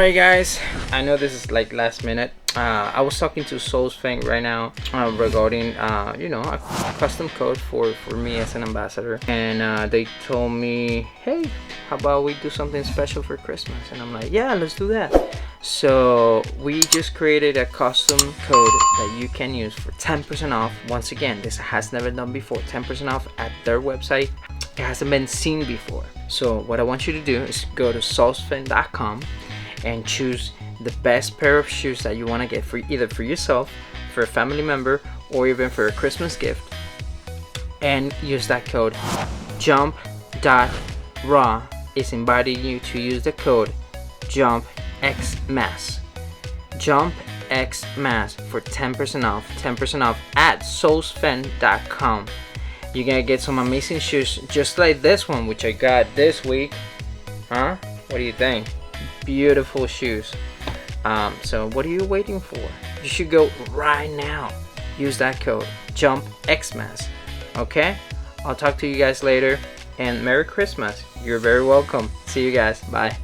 Alright guys, I know this is like last minute. I was talking to Soulsfeng right now regarding a custom code for me as an ambassador, and they told me, hey, how about we do something special for Christmas? And I'm like, yeah, let's do that. So we just created a custom code that you can use for 10% off. Once again, this has never done before. 10% off at their website. It hasn't been seen before. So what I want you to do is go to soulsfeng.com and choose the best pair of shoes that you want to get for either for yourself, for a family member, or even for a Christmas gift, and use that code. Jump.raw is inviting you to use the code JumpXmas. JumpXmas for 10% off. 10% off at soulsfeng.com. You're gonna get some amazing shoes just like this one, which I got this week. Huh? What do you think? Beautiful shoes. So what are you waiting for? You should go right now. Use that code JumpXmas. Okay? I'll talk to you guys later, and Merry Christmas. You're very welcome. See you guys. Bye.